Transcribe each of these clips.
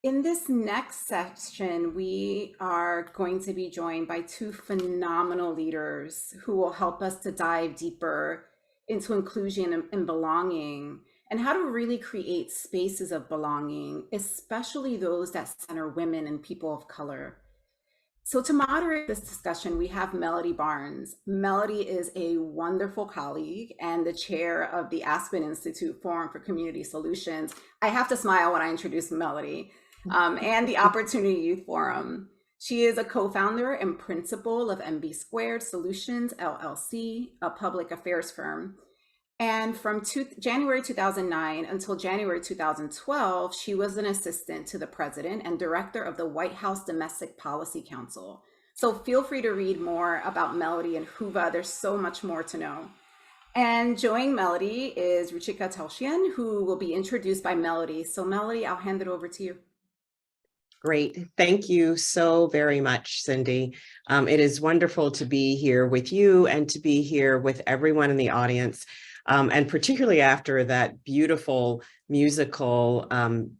In this next section, we are going to be joined by two phenomenal leaders who will help us to dive deeper into inclusion and belonging and how to really create spaces of belonging, especially those that center women and people of color. So to moderate this discussion, we have Melody Barnes. Melody is a wonderful colleague and the chair of the Aspen Institute Forum for Community Solutions. I have to smile when I introduce Melody, and the Opportunity Youth Forum. She is a co-founder and principal of MB Squared Solutions, LLC, a public affairs firm. And from January 2009 until January 2012, she was an assistant to the president and director of the White House Domestic Policy Council. So feel free to read more about Melody and Huva. There's so much more to know. And joining Melody is Ruchika Tulshyan, who will be introduced by Melody. So Melody, I'll hand it over to you. Great. Thank you so very much, Cindy. It is wonderful to be here with you and to be here with everyone in the audience. And particularly after that beautiful musical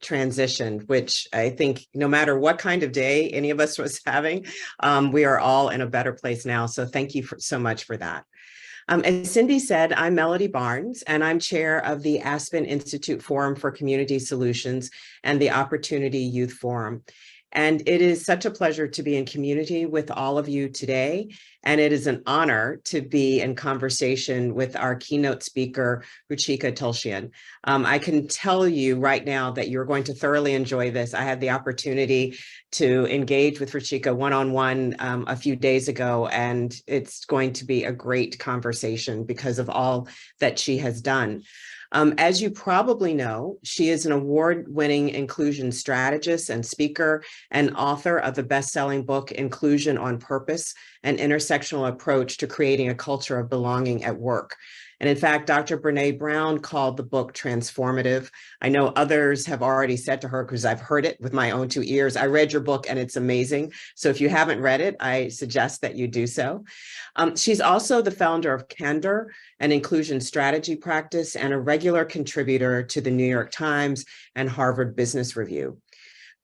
transition, which I think no matter what kind of day any of us was having, we are all in a better place now. So thank you so much for that. As Cindy said, I'm Melody Barnes, and I'm chair of the Aspen Institute Forum for Community Solutions and the Opportunity Youth Forum. And it is such a pleasure to be in community with all of you today. And it is an honor to be in conversation with our keynote speaker, Ruchika Tulshyan. I can tell you right now that you're going to thoroughly enjoy this. I had the opportunity to engage with Ruchika one-on-one a few days ago, and it's going to be a great conversation because of all that she has done. As you probably know, she is an award-winning inclusion strategist and speaker and author of the best-selling book, Inclusion on Purpose, an Intersectional Approach to Creating a Culture of Belonging at Work. And in fact, Dr. Brene Brown called the book transformative. I know others have already said to her, because I've heard it with my own two ears, I read your book and it's amazing. So if you haven't read it, I suggest that you do so. She's also the founder of Candor, an inclusion strategy practice, and a regular contributor to the New York Times and Harvard Business Review.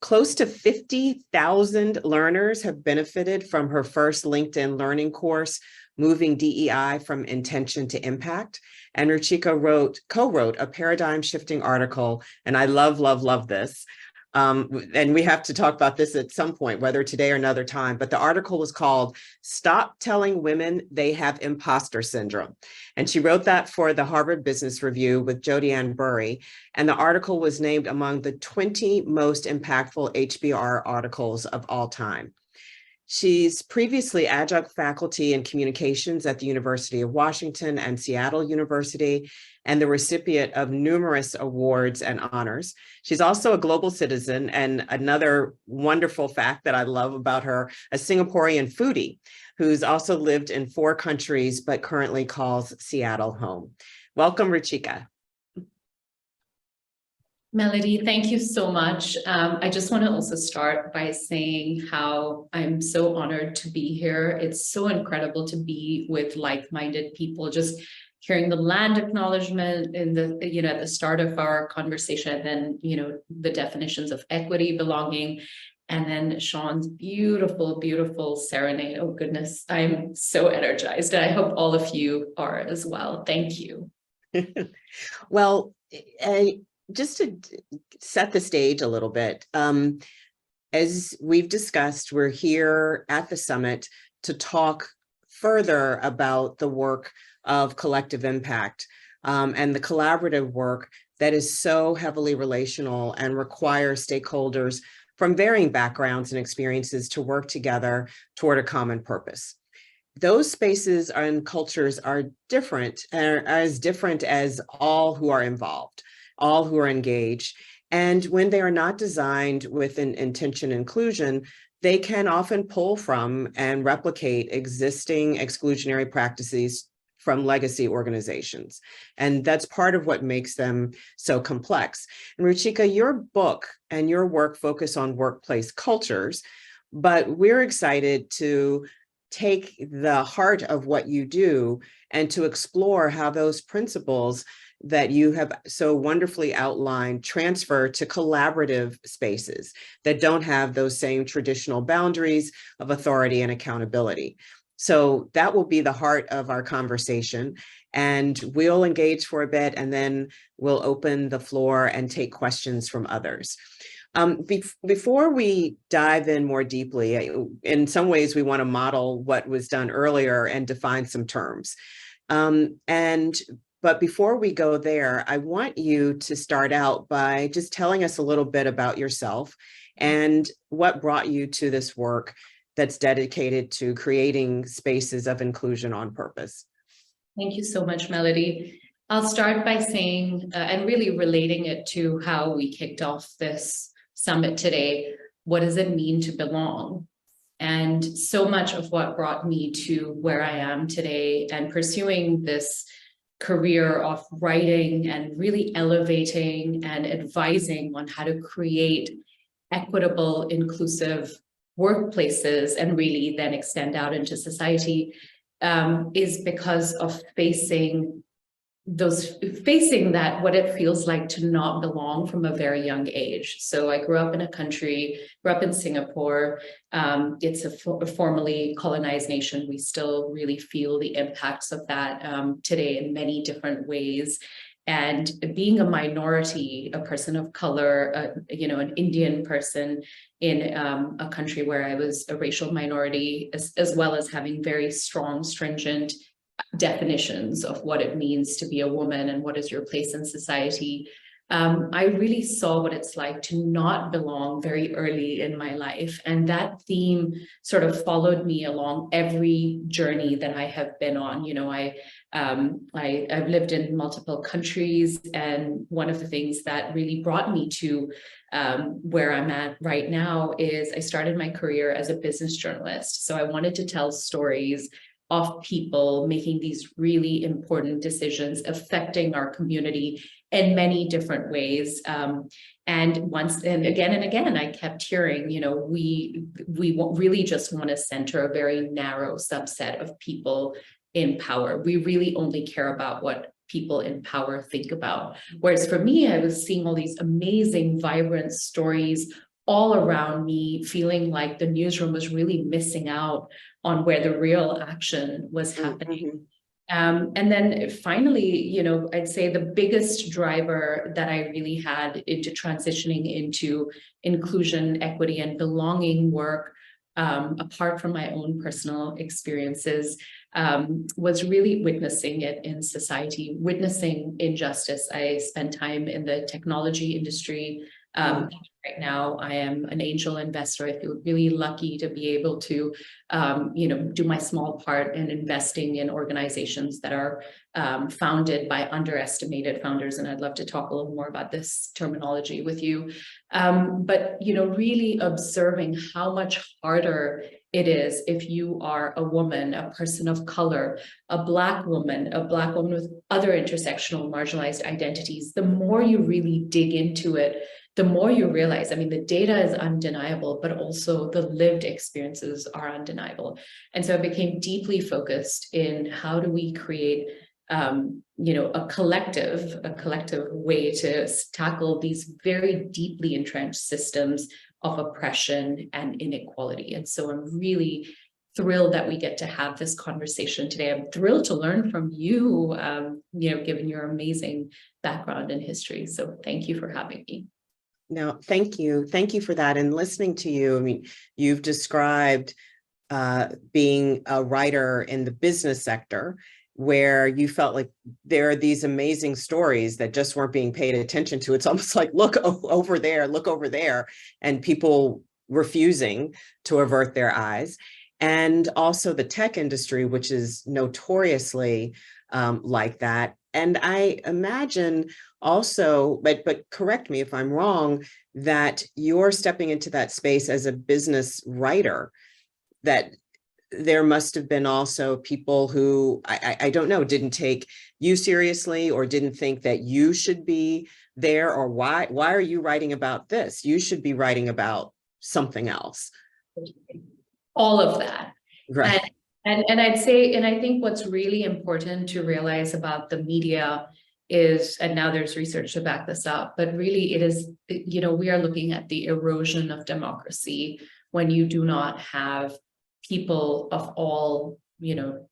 Close to 50,000 learners have benefited from her first LinkedIn learning course, Moving DEI from Intention to Impact. And Ruchika co-wrote a paradigm-shifting article, and I love this. And we have to talk about this at some point, whether today or another time, but the article was called Stop Telling Women They Have Imposter Syndrome. And she wrote that for the Harvard Business Review with Jodi Ann Burry. And the article was named among the 20 most impactful HBR articles of all time. She's previously adjunct faculty in communications at the University of Washington and Seattle University, and the recipient of numerous awards and honors. She's also a global citizen, and another wonderful fact that I love about her, a Singaporean foodie who's also lived in 4 countries, but currently calls Seattle home. Welcome, Ruchika. Melody, thank you so much. I just want to also start by saying how I'm so honored to be here. It's so incredible to be with like-minded people. Just hearing the land acknowledgement in the, at the start of our conversation, and then, the definitions of equity, belonging, and then Sean's beautiful serenade. Oh goodness, I'm so energized, and I hope all of you are as well. Thank you. Well, just to set the stage a little bit, as we've discussed, we're here at the summit to talk further about the work of collective impact and the collaborative work that is so heavily relational and requires stakeholders from varying backgrounds and experiences to work together toward a common purpose. Those spaces and cultures are different, are as different as all who are involved, all who are engaged. And when they are not designed with an intention inclusion, they can often pull from and replicate existing exclusionary practices from legacy organizations. And that's part of what makes them so complex. And Ruchika, your book and your work focus on workplace cultures, but we're excited to take the heart of what you do and to explore how those principles that you have so wonderfully outlined transfer to collaborative spaces that don't have those same traditional boundaries of authority and accountability. So that will be the heart of our conversation. And we'll engage for a bit, and then we'll open the floor and take questions from others. Before we dive in more deeply, in some ways we want to model what was done earlier and define some terms. But before we go there, I want you to start out by just telling us a little bit about yourself and what brought you to this work that's dedicated to creating spaces of inclusion on purpose. Thank you so much, Melody. I'll start by saying, and really relating it to how we kicked off this summit today, what does it mean to belong? And so much of what brought me to where I am today and pursuing this career of writing and really elevating and advising on how to create equitable, inclusive workplaces and really then extend out into society is because of facing that, what it feels like to not belong from a very young age. So I grew up in Singapore. It's a formerly colonized nation. We still really feel the impacts of that today in many different ways. And being a minority, a person of color, an Indian person in a country where I was a racial minority, as well as having very strong, stringent definitions of what it means to be a woman and what is your place in society. I really saw what it's like to not belong very early in my life. And that theme sort of followed me along every journey that I have been on. I've lived in multiple countries, and one of the things that really brought me to where I'm at right now is I started my career as a business journalist. So I wanted to tell stories of people making these really important decisions affecting our community in many different ways. And again, I kept hearing, we really just want to center a very narrow subset of people in power. We really only care about what people in power think about. Whereas for me, I was seeing all these amazing, vibrant stories all around me, feeling like the newsroom was really missing out on where the real action was happening. And then finally, I'd say the biggest driver that I really had into transitioning into inclusion, equity, and belonging work, apart from my own personal experiences, was really witnessing it in society, witnessing injustice. I spent time in the technology industry. Right now, I am an angel investor. I feel really lucky to be able to, do my small part in investing in organizations that are founded by underestimated founders. And I'd love to talk a little more about this terminology with you. But really observing how much harder it is if you are a woman, a person of color, a Black woman with other intersectional marginalized identities. The more you really dig into it, the more you realize, the data is undeniable, but also the lived experiences are undeniable. And so I became deeply focused in how do we create, a collective way to tackle these very deeply entrenched systems of oppression and inequality. And so I'm really thrilled that we get to have this conversation today. I'm thrilled to learn from you, given your amazing background and history. So thank you for having me. No, thank you. Thank you for that. And listening to you, you've described being a writer in the business sector where you felt like there are these amazing stories that just weren't being paid attention to. It's almost like, look over there, and people refusing to avert their eyes. And also the tech industry, which is notoriously like that. And I imagine also, but correct me if I'm wrong, that you're stepping into that space as a business writer, that there must have been also people who, I don't know, didn't take you seriously or didn't think that you should be there, or why are you writing about this? You should be writing about something else. All of that. Right. And I'd say, and I think what's really important to realize about the media is, and now there's research to back this up, but really it is, we are looking at the erosion of democracy when you do not have people of all,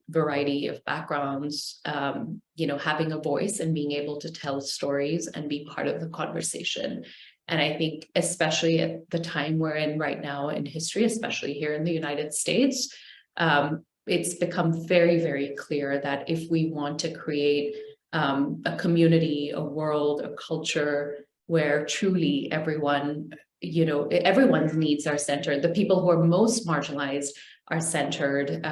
variety of backgrounds, having a voice and being able to tell stories and be part of the conversation. And I think, especially at the time we're in right now in history, especially here in the United States, it's become very, very clear that if we want to create a community, a world, a culture where truly everyone, everyone's needs are centered, the people who are most marginalized are centered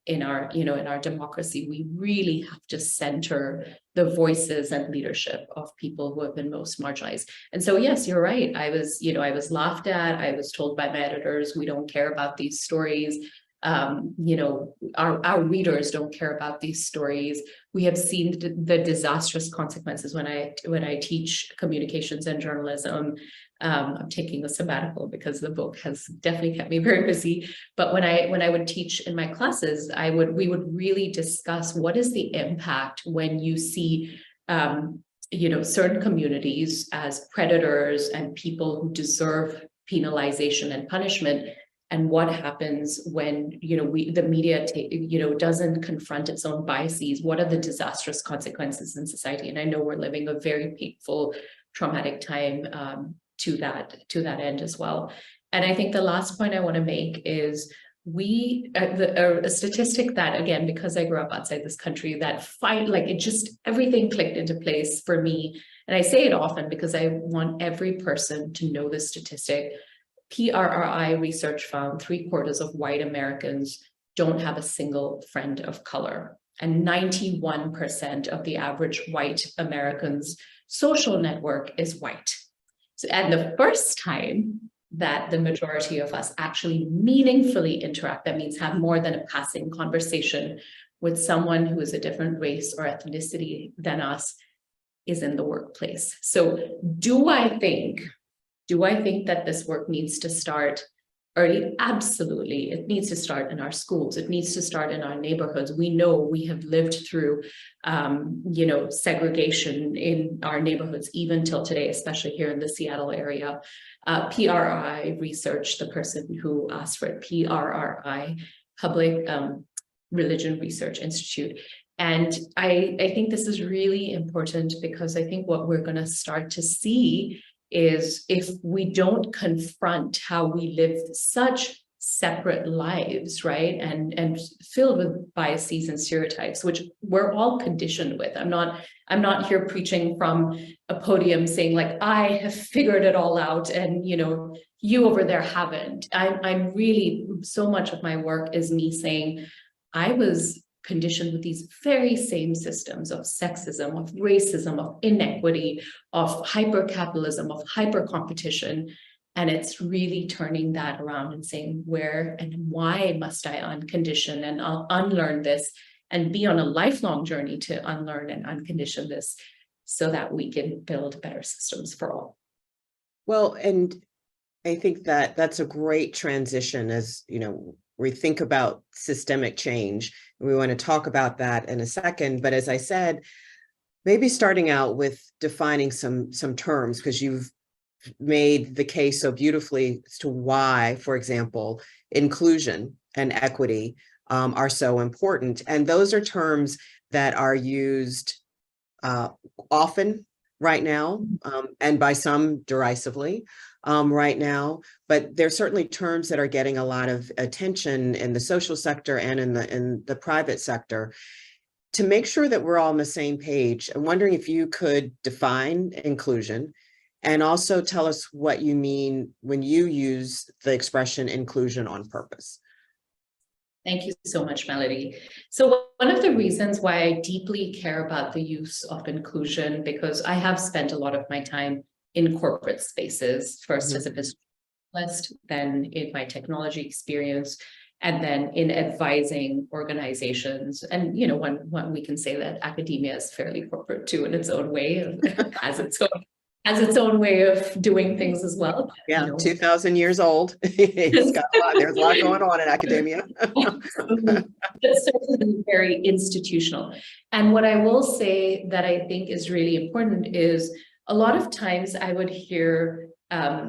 in our democracy. We really have to center the voices and leadership of people who have been most marginalized. And so, yes, you're right. I was laughed at. I was told by my editors, we don't care about these stories. Our readers don't care about these stories. We have seen the disastrous consequences when I teach communications and journalism. I'm taking a sabbatical because the book has definitely kept me very busy. But when I would teach in my classes, we would really discuss what is the impact when you see certain communities as predators and people who deserve penalization and punishment. And what happens when the media doesn't confront its own biases? What are the disastrous consequences in society? And I know we're living a very painful, traumatic time to that end as well. And I think the last point I want to make is a statistic that, again, because I grew up outside this country, that everything clicked into place for me. And I say it often because I want every person to know this statistic. PRRI research found 3/4 of white Americans don't have a single friend of color, and 91% of the average white American's social network is white. So, and the first time that the majority of us actually meaningfully interact, that means have more than a passing conversation with someone who is a different race or ethnicity than us, is in the workplace. So do I think that this work needs to start early? Absolutely. It needs to start in our schools. It needs to start in our neighborhoods. We know we have lived through, segregation in our neighborhoods, even till today, especially here in the Seattle area. PRI research, the person who asked for it, PRRI, Public Religion Research Institute. And I think this is really important because I think what we're going to start to see is if we don't confront how we live such separate lives, right, and filled with biases and stereotypes, which we're all conditioned with. I'm not here preaching from a podium saying like I have figured it all out and you over there haven't. I'm really, so much of my work is me saying I was conditioned with these very same systems of sexism, of racism, of inequity, of hyper-capitalism, of hyper-competition. And it's really turning that around and saying, where and why must I uncondition and unlearn this and be on a lifelong journey to unlearn and uncondition this so that we can build better systems for all. Well, and I think that that's a great transition as, we think about systemic change. We want to talk about that in a second. But as I said, maybe starting out with defining some terms, because you've made the case so beautifully as to why, for example, inclusion and equity are so important. And those are terms that are used often right now, and by some derisively right now, but there's certainly terms that are getting a lot of attention in the social sector and in the private sector. To make sure that we're all on the same page, I'm wondering if you could define inclusion and also tell us what you mean when you use the expression inclusion on purpose. Thank you so much, Melody. So one of the reasons why I deeply care about the use of inclusion, because I have spent a lot of my time in corporate spaces, first as a business analyst, then in my technology experience, and then in advising organizations. And, when we can say that academia is fairly corporate too in its own way, has its own has its own way of doing things as well. Yeah, 2,000 years old. It's got a lot, there's a lot going on in academia. It's certainly very institutional. And what I will say that I think is really important is a lot of times I would hear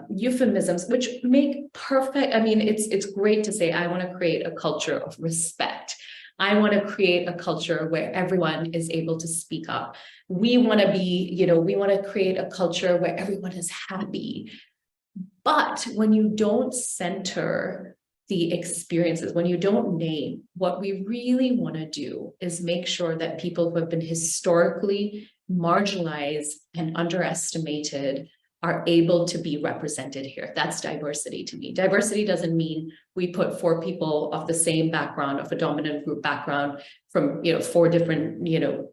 euphemisms, which make perfect. I mean, it's great to say, I want to create a culture of respect. I want to create a culture where everyone is able to speak up. We want to be, we want to create a culture where everyone is happy. But when you don't center the experiences, when you don't name, what we really want to do is make sure that people who have been historically marginalized and underestimated are able to be represented here. That's diversity to me. Diversity doesn't mean we put 4 people of the same background, of a dominant group background from 4 different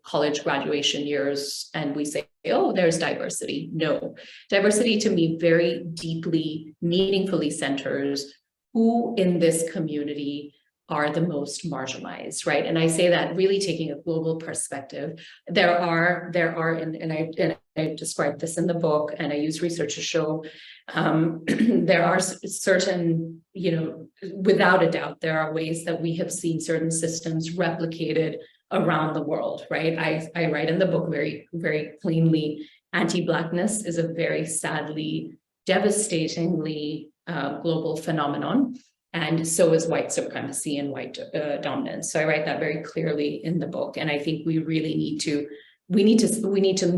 college graduation years, and we say, oh, there's diversity. No, diversity to me very deeply, meaningfully centers who in this community are the most marginalized, right? And I say that really taking a global perspective. There are, and I described this in the book, and I use research to show there are certain, without a doubt, there are ways that we have seen certain systems replicated around the world, right? I write in the book very, very cleanly, anti-Blackness is a very sadly, devastatingly global phenomenon. And so is white supremacy and white dominance. So I write that very clearly in the book. And I think we really need to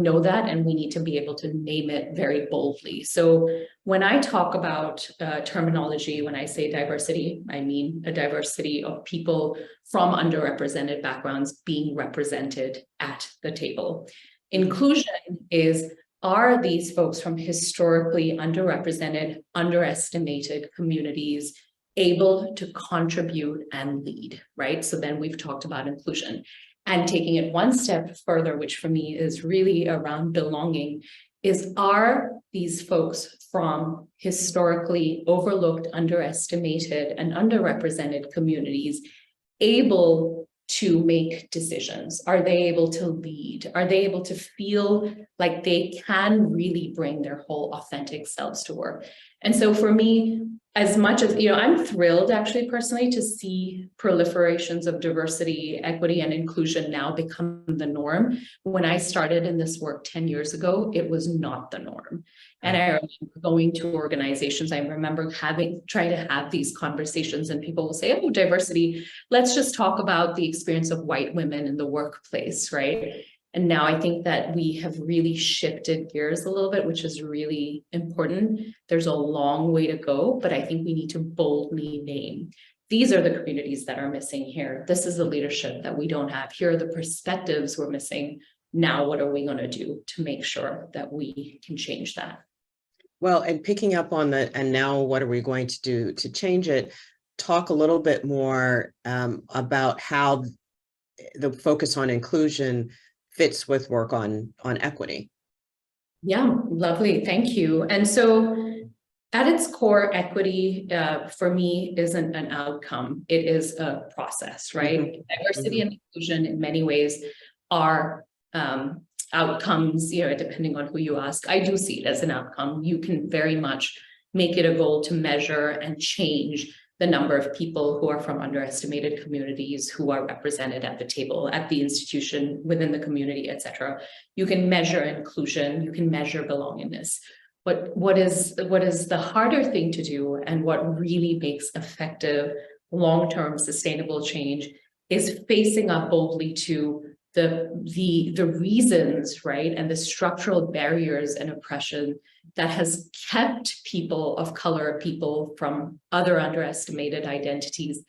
know that, and we need to be able to name it very boldly. So when I talk about terminology, when I say diversity, I mean a diversity of people from underrepresented backgrounds being represented at the table. Inclusion are these folks from historically underrepresented, underestimated communities able to contribute and lead, right? So then we've talked about inclusion. And taking it one step further, which for me is really around belonging, are these folks from historically overlooked, underestimated, and underrepresented communities able to make decisions? Are they able to lead? Are they able to feel like they can really bring their whole authentic selves to work? And so for me, as much as, I'm thrilled actually personally to see proliferations of diversity, equity, and inclusion now become the norm. When I started in this work 10 years ago, it was not the norm. And I remember going to organizations, I remember trying to have these conversations, and people will say, oh, diversity, let's just talk about the experience of white women in the workplace, right? And now I think that we have really shifted gears a little bit, which is really important. There's a long way to go, but I think we need to boldly name, these are the communities that are missing here. This is the leadership that we don't have. Here are the perspectives we're missing. Now, what are we going to do to make sure that we can change that? Well, and picking up on that, and now what are we going to do to change it? Talk a little bit more about how the focus on inclusion fits with work on equity. Yeah, lovely. Thank you. And so at its core, equity for me isn't an outcome. It is a process, right? Mm-hmm. Diversity and inclusion in many ways are outcomes, depending on who you ask. I do see it as an outcome. You can very much make it a goal to measure and change the number of people who are from underestimated communities who are represented at the table, at the institution, within the community, et cetera. You can measure inclusion, you can measure belongingness. But what is the harder thing to do, and what really makes effective long-term sustainable change, is facing up boldly to the reasons, right, and the structural barriers and oppression that has kept people of color, people from other underestimated identities,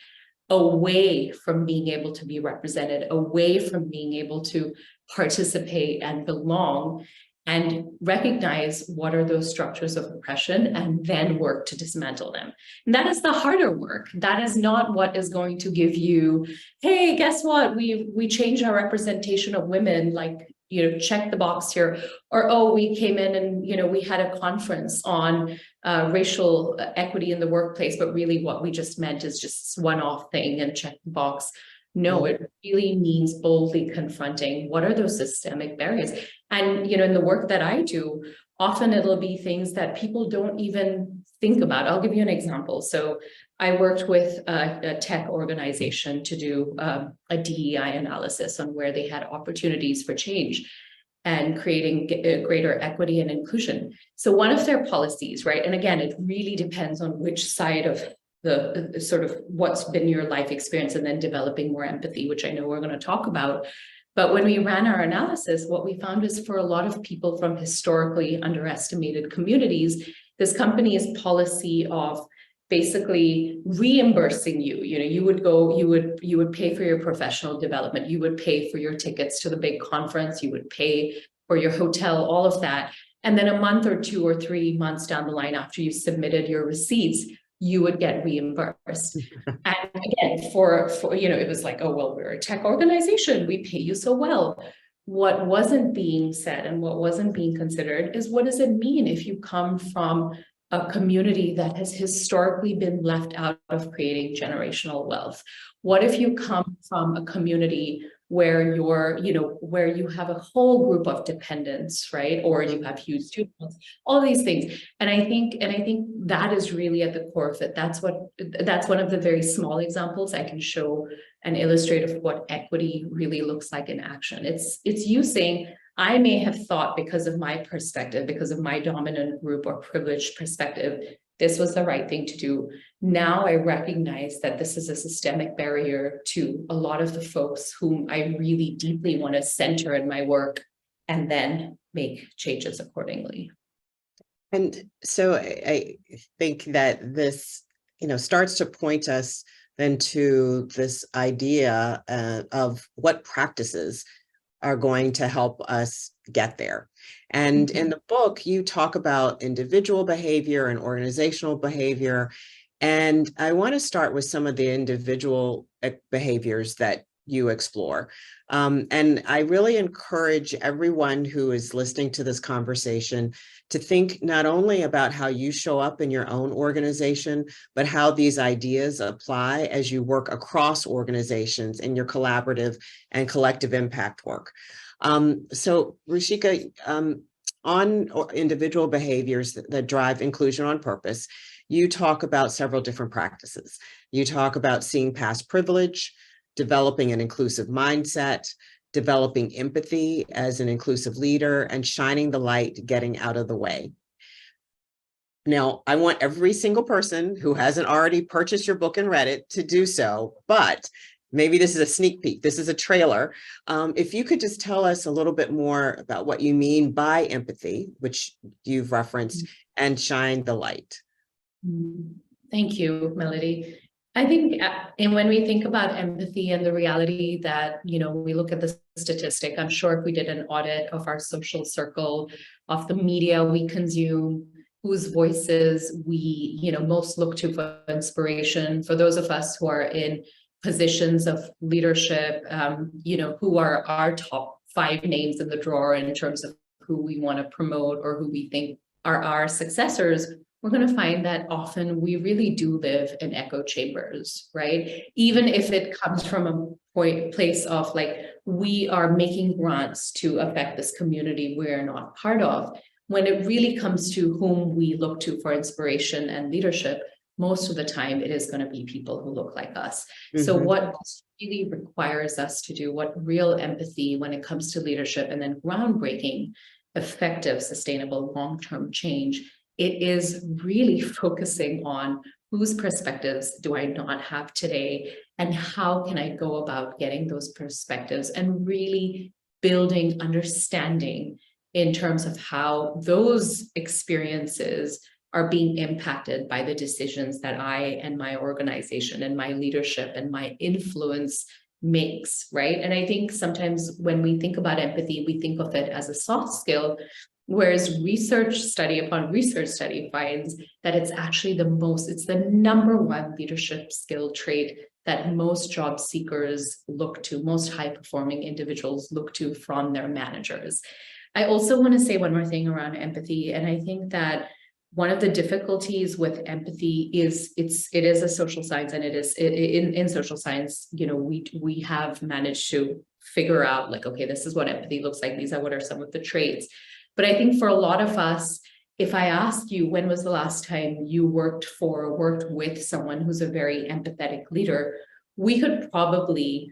away from being able to be represented, away from being able to participate and belong, and recognize what are those structures of oppression, and then work to dismantle them. And that is the harder work. That is not what is going to give you, hey, guess what? We changed our representation of women, like, check the box here. Or, oh, we came in and, we had a conference on racial equity in the workplace, but really what we just meant is just one-off thing and check the box. No, it really means boldly confronting what are those systemic barriers. And, in the work that I do, often it'll be things that people don't even think about. I'll give you an example. So I worked with a tech organization to do a DEI analysis on where they had opportunities for change and creating greater equity and inclusion. So one of their policies, right, and again, it really depends on which side of the sort of what's been your life experience, and then developing more empathy, which I know we're going to talk about. But when we ran our analysis, what we found is for a lot of people from historically underestimated communities, this company's policy of basically reimbursing you, you would go, you would pay for your professional development, you would pay for your tickets to the big conference, you would pay for your hotel, all of that. And then a month or 2 or 3 months down the line, after you submitted your receipts, you would get reimbursed. And again, for it was like, oh, well, we're a tech organization, we pay you so well. What wasn't being said and what wasn't being considered is, what does it mean if you come from a community that has historically been left out of creating generational wealth? What if you come from a community where where you have a whole group of dependents, right? Or you have huge students, all these things. And I think that is really at the core of it. That's one of the very small examples I can show and illustrate of what equity really looks like in action. It's you saying, I may have thought, because of my perspective, because of my dominant group or privileged perspective, this was the right thing to do. Now I recognize that this is a systemic barrier to a lot of the folks whom I really deeply want to center in my work, and then make changes accordingly. And so I think that this, starts to point us then to this idea of what practices are going to help us get there. And in the book, you talk about individual behavior and organizational behavior. And I want to start with some of the individual behaviors that you explore. And I really encourage everyone who is listening to this conversation to think not only about how you show up in your own organization, but how these ideas apply as you work across organizations in your collaborative and collective impact work. So Ruchika, on individual behaviors that drive inclusion on purpose, you talk about several different practices. You talk about seeing past privilege, developing an inclusive mindset, developing empathy as an inclusive leader, and shining the light, getting out of the way. Now, I want every single person who hasn't already purchased your book and read it to do so, but maybe this is a sneak peek, this is a trailer. If you could just tell us a little bit more about what you mean by empathy, which you've referenced, and shine the light. Thank you, Melody. I think, and when we think about empathy and the reality that, we look at the statistic, I'm sure if we did an audit of our social circle, of the media we consume, whose voices we, most look to for inspiration, for those of us who are in positions of leadership, who are our top 5 names in the drawer in terms of who we want to promote or who we think are our successors, we're going to find that often we really do live in echo chambers, right? Even if it comes from a place of like, we are making grants to affect this community we're not part of. When it really comes to whom we look to for inspiration and leadership, most of the time it is going to be people who look like us. So what really requires us to do, what real empathy when it comes to leadership and then groundbreaking, effective, sustainable, long-term change, it is really focusing on whose perspectives do I not have today, and how can I go about getting those perspectives and really building understanding in terms of how those experiences are being impacted by the decisions that I and my organization and my leadership and my influence makes, right? And I think sometimes when we think about empathy, we think of it as a soft skill, whereas research study upon research study finds that it's actually it's the #1 leadership skill trait that most job seekers look to, most high-performing individuals look to from their managers. I also want to say one more thing around empathy, and I think that one of the difficulties with empathy is it is a social science, and it is in social science, we have managed to figure out like, okay, this is what empathy looks like. These are what are some of the traits. But I think for a lot of us, if I ask you, when was the last time you worked with someone who's a very empathetic leader, we could probably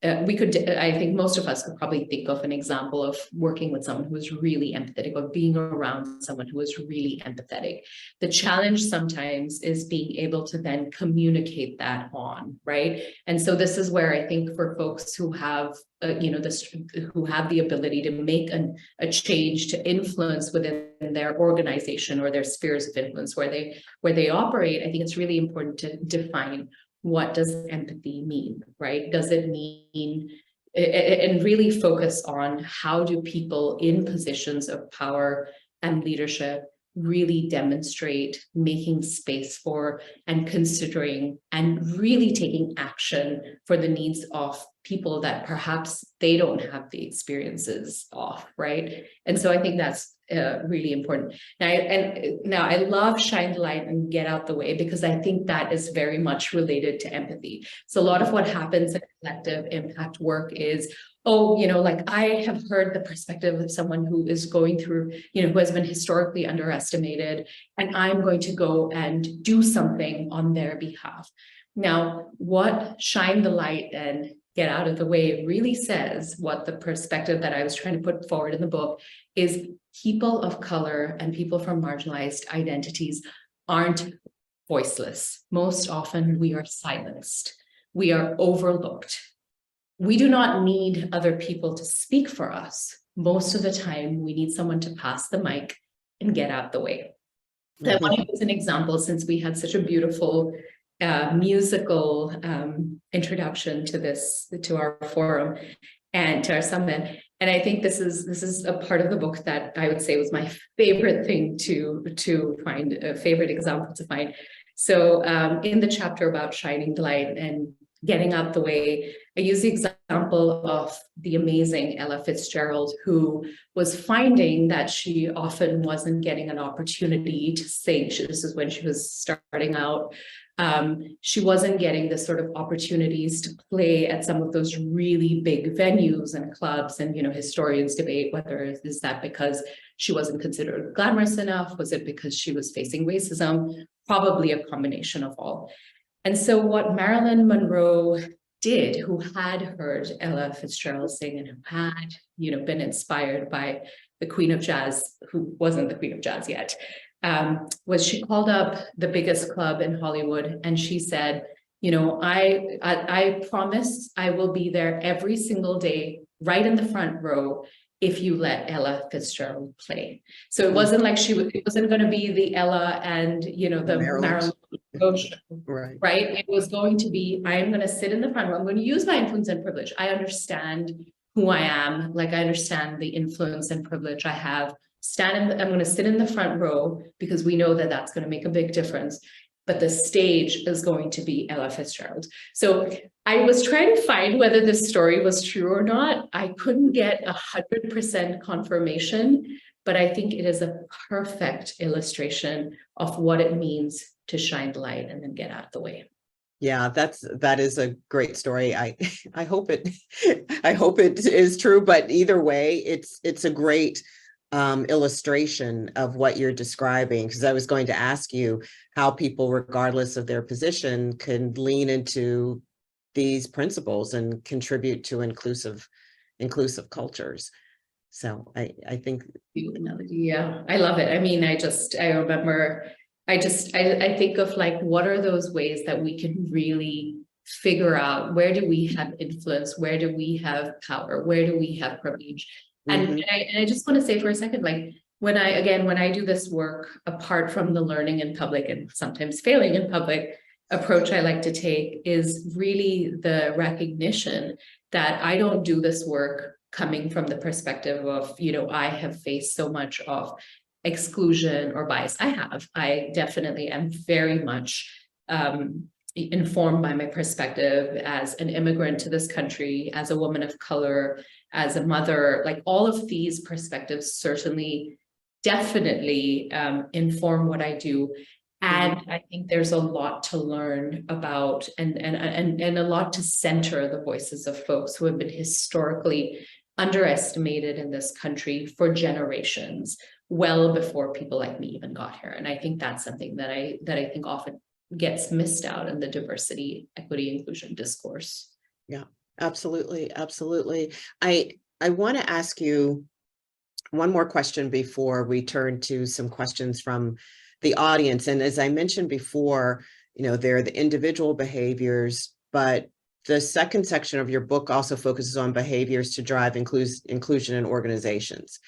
I think most of us could probably think of an example of working with someone who is really empathetic, or being around someone who is really empathetic. The challenge sometimes is being able to then communicate that on, right? And so this is where I think for folks who have, who have the ability to make a change, to influence within their organization or their spheres of influence where they operate, I think it's really important to define, what does empathy mean, right? Does it mean, and really focus on, how do people in positions of power and leadership really demonstrate making space for and considering and really taking action for the needs of people that perhaps they don't have the experiences of, right? And so I think that's really important. Now I love shine the light and get out the way, because I think that is very much related to empathy. So a lot of what happens in collective impact work is, like, I have heard the perspective of someone who is going through, who has been historically underestimated, and I'm going to go and do something on their behalf. Now, what shine the light and get out of the way really says, what the perspective that I was trying to put forward in the book is, people of color and people from marginalized identities aren't voiceless. Most often we are silenced. We are overlooked. We do not need other people to speak for us. Most of the time, we need someone to pass the mic and get out the way. Mm-hmm. I want to use an example, since we had such a beautiful musical introduction to our forum and to our summit. And I think this is a part of the book that I would say was my favorite thing to find, a favorite example to find. So in the chapter about shining the light and getting out the way, I use the example of the amazing Ella Fitzgerald, who was finding that she often wasn't getting an opportunity to sing. This is when she was starting out. She wasn't getting the sort of opportunities to play at some of those really big venues and clubs. And, historians debate whether is that because she wasn't considered glamorous enough? Was it because she was facing racism? Probably a combination of all. And so what Marilyn Monroe did, who had heard Ella Fitzgerald sing and who had, been inspired by the Queen of Jazz, who wasn't the Queen of Jazz yet, was she called up the biggest club in Hollywood, and she said, I promise I will be there every single day, right in the front row, if you let Ella Fitzgerald play. So it wasn't like it wasn't going to be the Ella and, the Marilyn Monroe show, right? It was going to be, I am going to sit in the front row. I'm going to use my influence and privilege. I understand who I am. Like, I understand the influence and privilege I have. I'm going to sit in the front row, because we know that that's going to make a big difference. But the stage is going to be Ella Fitzgerald. So I was trying to find whether this story was true or not. I couldn't get 100% confirmation, but I think it is a perfect illustration of what it means to shine the light and then get out of the way. Yeah, that is a great story. I hope it is true, but either way, it's a great illustration of what you're describing, because I was going to ask you how people, regardless of their position, can lean into these principles and contribute to inclusive cultures. So I think, yeah, I love it. I mean, I think of, like, what are those ways that we can really figure out, where do we have influence, where do we have power, where do we have privilege? And I just want to say for a second, like, when I do this work, apart from the learning in public and sometimes failing in public approach I like to take, is really the recognition that I don't do this work coming from the perspective of, I have faced so much of exclusion or bias. I definitely am very much informed by my perspective as an immigrant to this country, as a woman of color, as a mother. Like, all of these perspectives certainly, definitely inform what I do. And I think there's a lot to learn about and a lot to center the voices of folks who have been historically underestimated in this country for generations, well before people like me even got here. And I think that's something that I think often gets missed out in the diversity, equity, inclusion discourse. Yeah, absolutely. Absolutely. I want to ask you one more question before we turn to some questions from the audience. And as I mentioned before, there are the individual behaviors, but the second section of your book also focuses on behaviors to drive inclusion in organizations.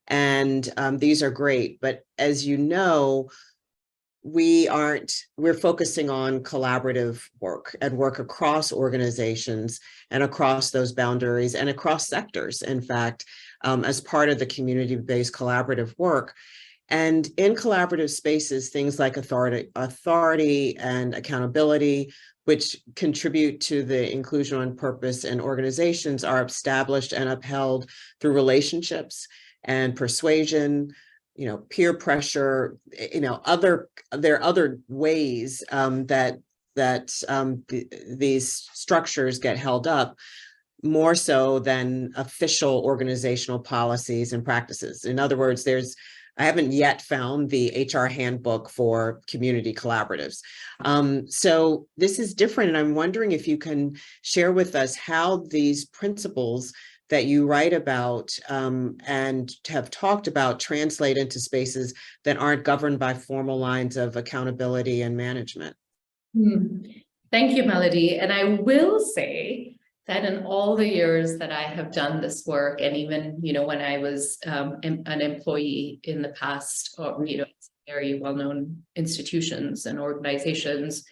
And these are great, but as you know, we're focusing on collaborative work and work across organizations and across those boundaries and across sectors, in fact, as part of the community-based collaborative work. And in collaborative spaces, things like authority and accountability, which contribute to the inclusion on purpose in organizations, are established and upheld through relationships and persuasion, peer pressure, there are other ways that these structures get held up, more so than official organizational policies and practices. In other words, I haven't yet found the HR handbook for community collaboratives. So this is different. And I'm wondering if you can share with us how these principles that you write about and have talked about translate into spaces that aren't governed by formal lines of accountability and management. Thank you, Melody. And I will say that in all the years that I have done this work, and even, when I was an employee in the past, very well-known institutions and organizations,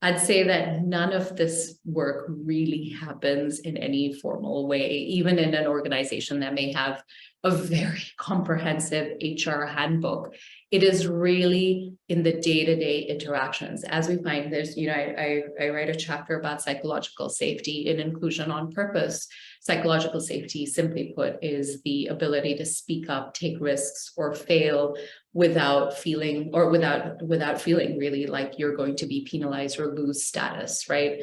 I'd say that none of this work really happens in any formal way, even in an organization that may have a very comprehensive HR handbook. It is really in the day-to-day interactions. As we find, there's, I write a chapter about psychological safety in inclusion on purpose. Psychological safety, simply put, is the ability to speak up, take risks, or fail without feeling really like you're going to be penalized or lose status, right?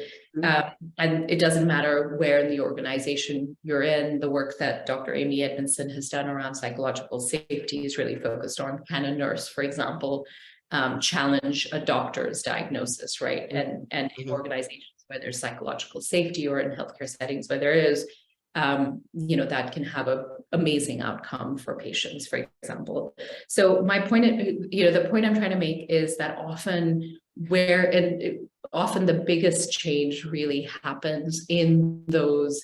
And it doesn't matter where in the organization you're in. The work that Dr. Amy Edmondson has done around psychological safety is really focused on, can a nurse, for example, challenge a doctor's diagnosis, right? And in organizations where there's psychological safety, or in healthcare settings where there is, that can have an amazing outcome for patients, for example. So my point, the point I'm trying to make is that often the biggest change really happens in those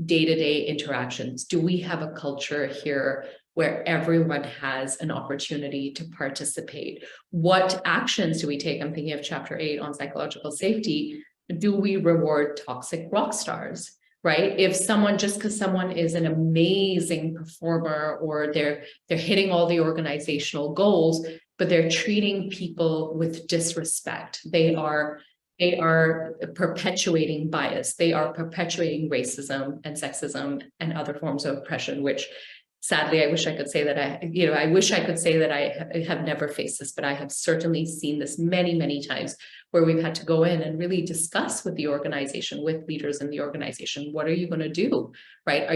day-to-day interactions. Do we have a culture here where everyone has an opportunity to participate? What actions do we take? I'm thinking of chapter 8 on psychological safety. Do we reward toxic rock stars? Right? If just because someone is an amazing performer, or they're hitting all the organizational goals, but they're treating people with disrespect, they are perpetuating bias, they are perpetuating racism and sexism and other forms of oppression, which sadly, I wish I could say that I have never faced this, but I have certainly seen this many, many times, where we've had to go in and really discuss with the organization, with leaders in the organization, what are you going to do, right?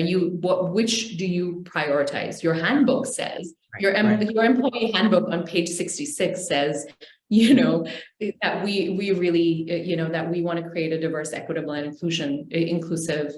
Which do you prioritize? Your handbook says, your employee handbook on page 66 says, that we really, that we want to create a diverse, equitable, and inclusive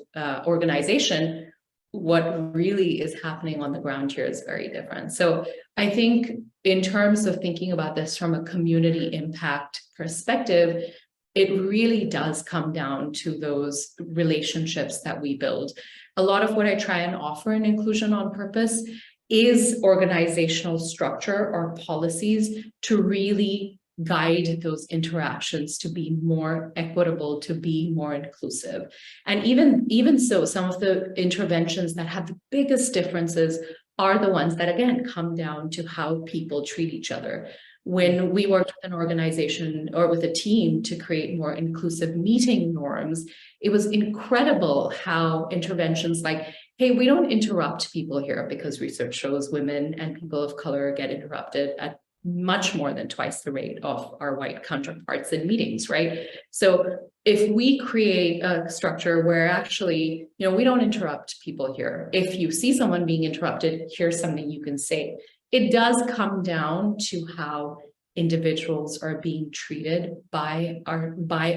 organization. What really is happening on the ground here is very different. So I think in terms of thinking about this from a community impact perspective, it really does come down to those relationships that we build. A lot of what I try and offer in inclusion on purpose is organizational structure or policies to really guide those interactions to be more equitable, to be more inclusive. And even so, some of the interventions that have the biggest differences are the ones that, again, come down to how people treat each other. When we worked with an organization or with a team to create more inclusive meeting norms, it was incredible how interventions like, hey, we don't interrupt people here because research shows women and people of color get interrupted at much more than twice the rate of our white counterparts in meetings, right? So if we create a structure where actually, we don't interrupt people here. If you see someone being interrupted, here's something you can say. It does come down to how individuals are being treated by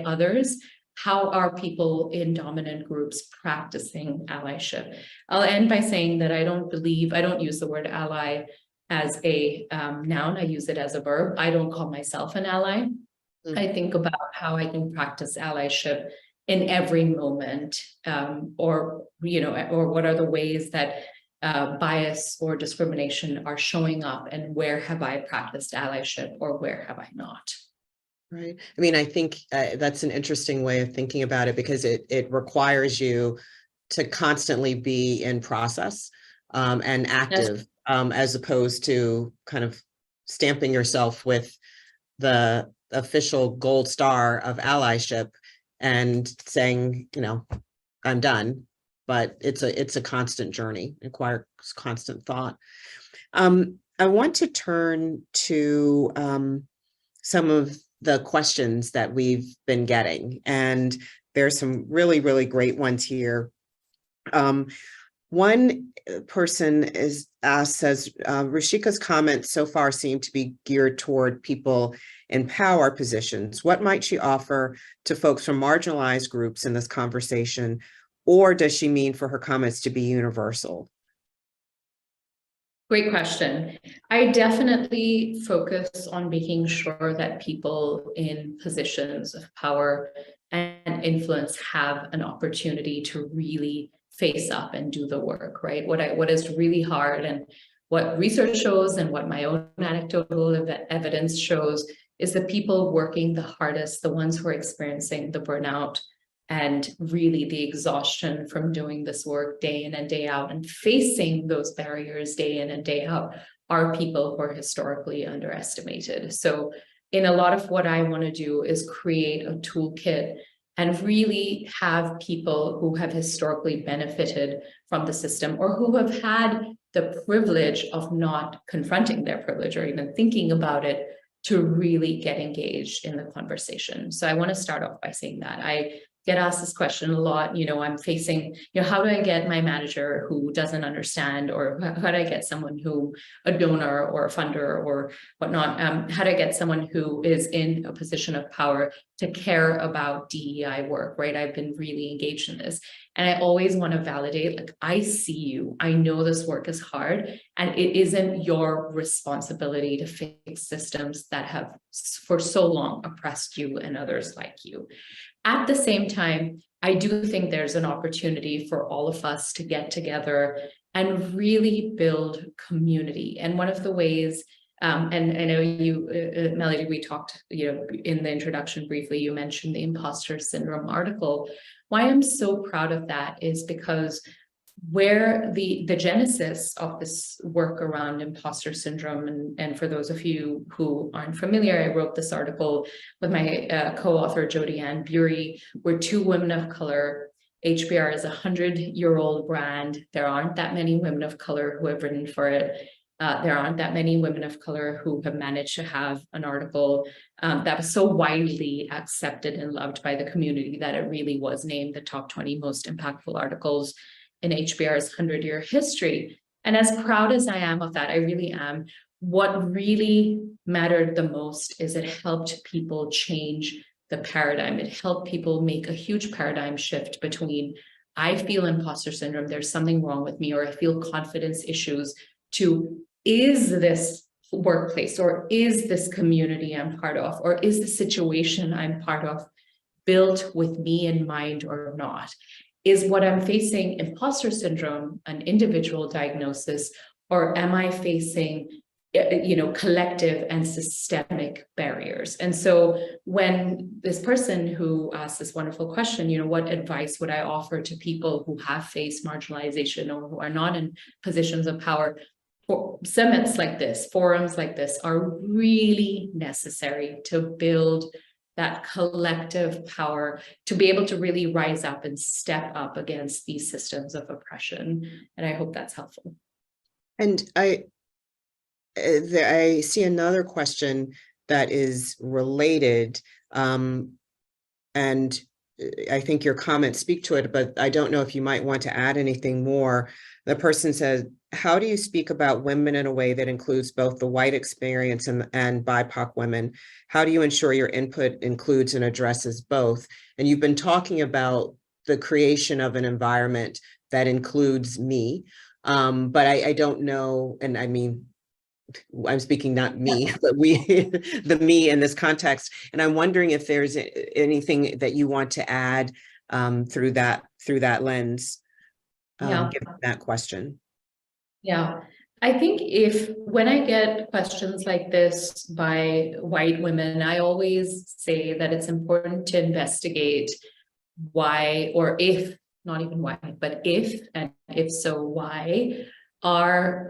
others. How are people in dominant groups practicing allyship? I'll end by saying that I don't use the word ally as a noun. I use it as a verb. I don't call myself an ally. I think about how I can practice allyship in every moment, or what are the ways that bias or discrimination are showing up, and where have I practiced allyship or where have I not? Right. I mean, I think that's an interesting way of thinking about it, because it requires you to constantly be in process and active, as opposed to kind of stamping yourself with the official gold star of allyship and saying, I'm done. But it's a constant journey. It requires constant thought. I want to turn to some of the questions that we've been getting, and there's some really, really great ones here. One person says, Ruchika's comments so far seem to be geared toward people in power positions. What might she offer to folks from marginalized groups in this conversation? Or does she mean for her comments to be universal? Great question. I definitely focus on making sure that people in positions of power and influence have an opportunity to really face up and do the work, right? What is really hard, and what research shows and what my own anecdotal evidence shows, is the people working the hardest, the ones who are experiencing the burnout and really the exhaustion from doing this work day in and day out and facing those barriers day in and day out, are people who are historically underestimated. So in a lot of what I want to do is create a toolkit and really have people who have historically benefited from the system, or who have had the privilege of not confronting their privilege or even thinking about it, to really get engaged in the conversation. So I want to start off by saying that I get asked this question a lot. I'm facing, how do I get my manager who doesn't understand, or how do I get someone a donor or a funder or whatnot? How do I get someone who is in a position of power to care about DEI work, right? I've been really engaged in this. And I always want to validate, like, I see you, I know this work is hard, and it isn't your responsibility to fix systems that have for so long oppressed you and others like you. At the same time, I do think there's an opportunity for all of us to get together and really build community. And one of the ways, and I know you, Melody, we talked, in the introduction briefly, you mentioned the imposter syndrome article. Why I'm so proud of that is because where the genesis of this work around imposter syndrome, and for those of you who aren't familiar, I wrote this article with my co-author Jodi Ann Bury. We're two women of color. HBR is a 100-year-old brand. There aren't that many women of color who have written for it. There aren't that many women of color who have managed to have an article that was so widely accepted and loved by the community that it really was named the top 20 most impactful articles in HBR's 100-year history. And as proud as I am of that, I really am, what really mattered the most is it helped people change the paradigm. It helped people make a huge paradigm shift between, I feel imposter syndrome, there's something wrong with me, or I feel confidence issues, to, is this workplace, or is this community I'm part of, or is the situation I'm part of built with me in mind or not? Is what I'm facing imposter syndrome an individual diagnosis, or am I facing, collective and systemic barriers? And so when this person who asked this wonderful question, what advice would I offer to people who have faced marginalization or who are not in positions of power? Summits like this, forums like this are really necessary to build that collective power to be able to really rise up and step up against these systems of oppression. And I hope that's helpful. And I see another question that is related, and I think your comments speak to it, but I don't know if you might want to add anything more. The person says, how do you speak about women in a way that includes both the white experience and BIPOC women? How do you ensure your input includes and addresses both? And you've been talking about the creation of an environment that includes me, but I don't know, and I mean, I'm speaking not me, but we, the me in this context. And I'm wondering if there's anything that you want to add through that lens, Yeah. given that question. Yeah. I think when I get questions like this by white women, I always say that it's important to investigate why, or if, not even why, but if, and if so, why are,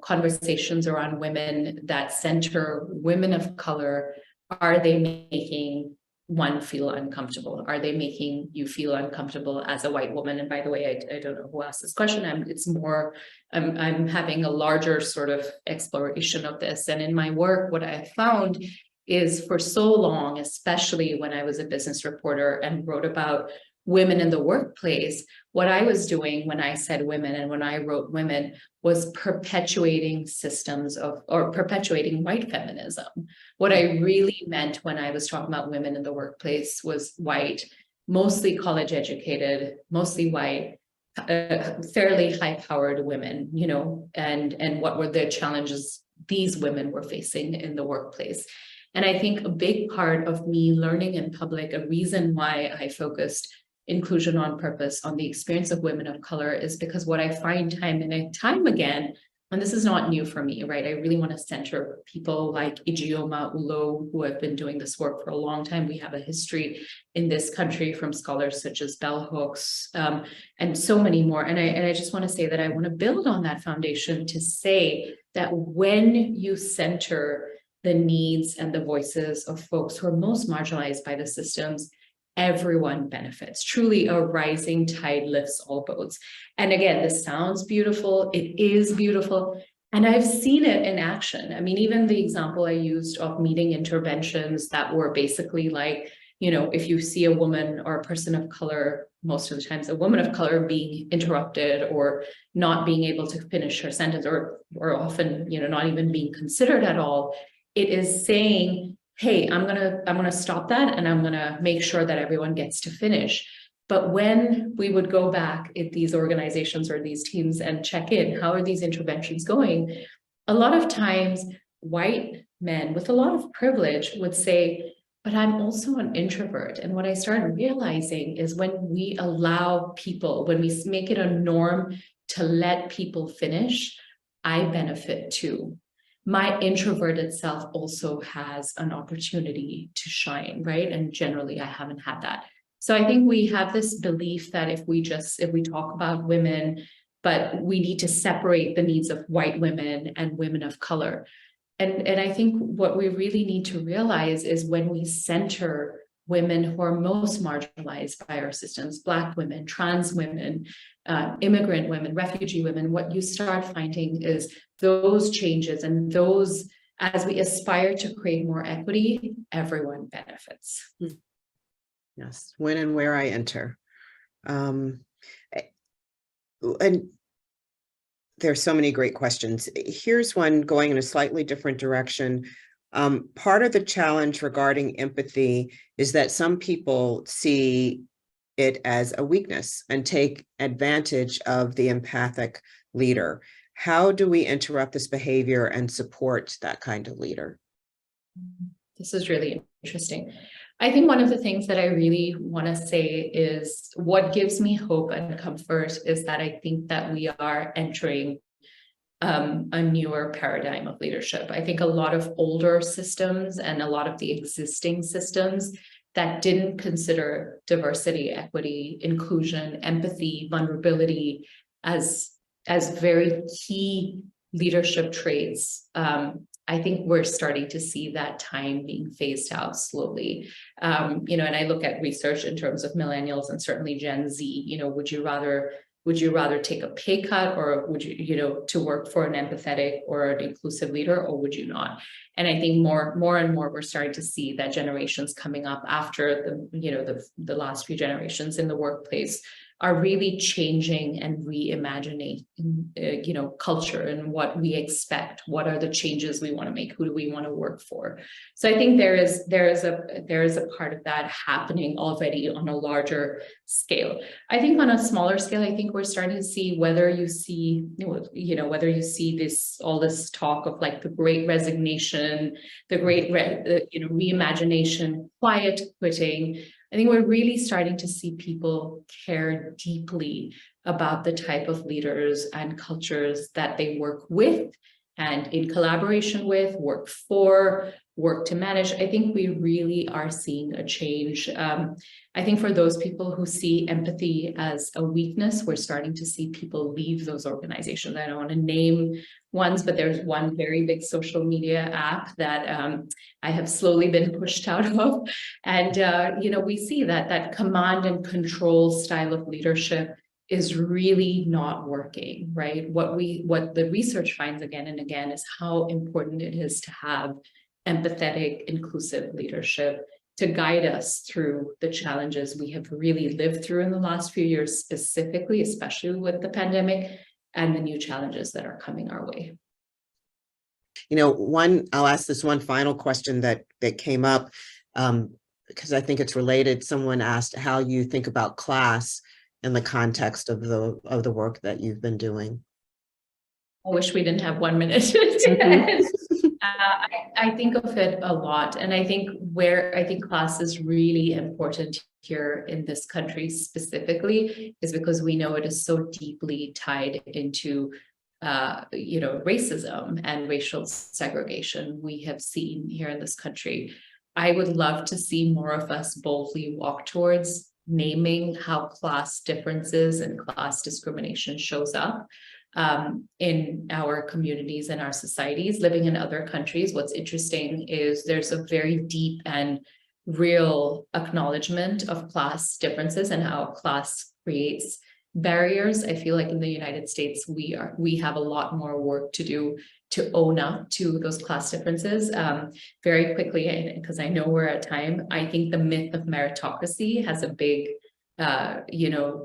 conversations around women that center women of color, are they making one feel uncomfortable? Are they making you feel uncomfortable as a white woman? And by the way, I don't know who asked this question. I'm having a larger sort of exploration of this. And in my work, what I found is for so long, especially when I was a business reporter and wrote about women in the workplace, what I was doing when I said women and when I wrote women was perpetuating perpetuating white feminism. What I really meant when I was talking about women in the workplace was white, mostly college educated, mostly white, fairly high-powered women, and what were the challenges these women were facing in the workplace. And I think a big part of me learning in public, a reason why I focused inclusion on purpose on the experience of women of color, is because what I find time and time again, and this is not new for me, right? I really want to center people like Ijeoma Ulo, who have been doing this work for a long time. We have a history in this country from scholars such as Bell Hooks, and so many more. And I just want to say that I want to build on that foundation to say that when you center the needs and the voices of folks who are most marginalized by the systems, everyone benefits. Truly, a rising tide lifts all boats. And again, this sounds beautiful. It is beautiful. And I've seen it in action. I mean, even the example I used of meeting interventions that were basically like, if you see a woman or a person of color, most of the times a woman of color being interrupted or not being able to finish her sentence, or often, not even being considered at all, it is saying, hey, I'm gonna stop that, and I'm gonna make sure that everyone gets to finish. But when we would go back at these organizations or these teams and check in, how are these interventions going? A lot of times, white men with a lot of privilege would say, but I'm also an introvert. And what I started realizing is when we allow people, when we make it a norm to let people finish, I benefit too. My introverted self also has an opportunity to shine, right? And generally, I haven't had that. So I think we have this belief that if we talk about women, but we need to separate the needs of white women and women of color. And I think what we really need to realize is when we center women who are most marginalized by our systems, Black women, trans women, immigrant women, refugee women, what you start finding is those changes and those, as we aspire to create more equity, everyone benefits. Yes, when and where I enter. And there's so many great questions. Here's one going in a slightly different direction. Part of the challenge regarding empathy is that some people see it as a weakness and take advantage of the empathic leader. How do we interrupt this behavior and support that kind of leader? This is really interesting. I think one of the things that I really want to say is what gives me hope and comfort is that I think that we are entering a newer paradigm of leadership. I think a lot of older systems and a lot of the existing systems that didn't consider diversity, equity, inclusion, empathy, vulnerability as very key leadership traits. I think we're starting to see that time being phased out slowly. And I look at research in terms of millennials and certainly Gen Z, would you rather Would you rather take a pay cut, or would you, to work for an empathetic or an inclusive leader, or would you not? And I think more and more we're starting to see that generations coming up after the last few generations in the workplace are really changing and reimagining, culture and what we expect. What are the changes we want to make? Who do we want to work for? So I think there is a part of that happening already on a larger scale. I think on a smaller scale, I think we're starting to see whether you see all this talk of like the Great Resignation, the Great reimagination, quiet quitting. I think we're really starting to see people care deeply about the type of leaders and cultures that they work with and in collaboration with, work for, work to manage. I think we really are seeing a change. I think for those people who see empathy as a weakness, we're starting to see people leave those organizations. I don't want to name ones, but there's one very big social media app that I have slowly been pushed out of. And, we see that command and control style of leadership is really not working, right? What the research finds again and again is how important it is to have empathetic, inclusive leadership to guide us through the challenges we have really lived through in the last few years, specifically, especially with the pandemic and the new challenges that are coming our way. I'll ask this one final question that came up because I think it's related. Someone asked how you think about class in the context of the work that you've been doing. I wish we didn't have 1 minute. I think of it a lot, and I think class is really important here in this country specifically is because we know it is so deeply tied into racism and racial segregation we have seen here in this country. I would love to see more of us boldly walk towards naming how class differences and class discrimination shows up in our communities and our societies. Living in other countries, what's interesting is there's a very deep and real acknowledgement of class differences and how class creates barriers. I feel like in the United States, we have a lot more work to do to own up to those class differences. Very quickly, because I know we're at time, I think the myth of meritocracy has a big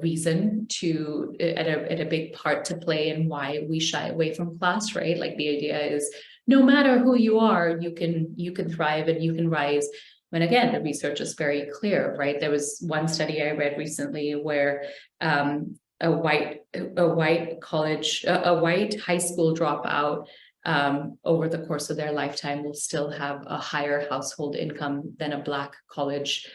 reason to at a big part to play in why we shy away from class, right? Like the idea is no matter who you are, you can thrive and you can rise. When again, the research is very clear, right? There was one study I read recently where a white high school dropout over the course of their lifetime will still have a higher household income than a Black college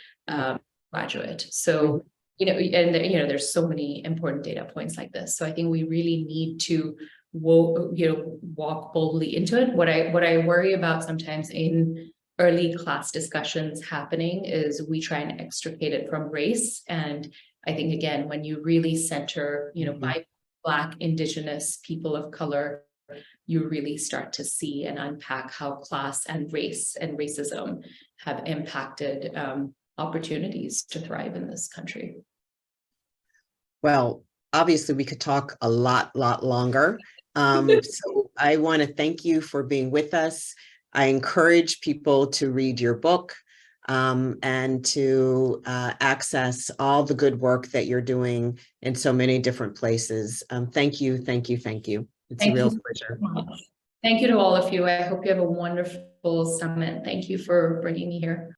graduate. So, there's so many important data points like this. So I think we really need to walk boldly into it. What I worry about sometimes in early class discussions happening is we try and extricate it from race. And I think, again, when you really center, by Black, Indigenous, people of color, you really start to see and unpack how class and race and racism have impacted opportunities to thrive in this country. Well, obviously we could talk a lot longer. So I want to thank you for being with us. I encourage people to read your book and to access all the good work that you're doing in so many different places. Thank you. It's a real pleasure. Thank you to all of you. I hope you have a wonderful summit. Thank you for bringing me here.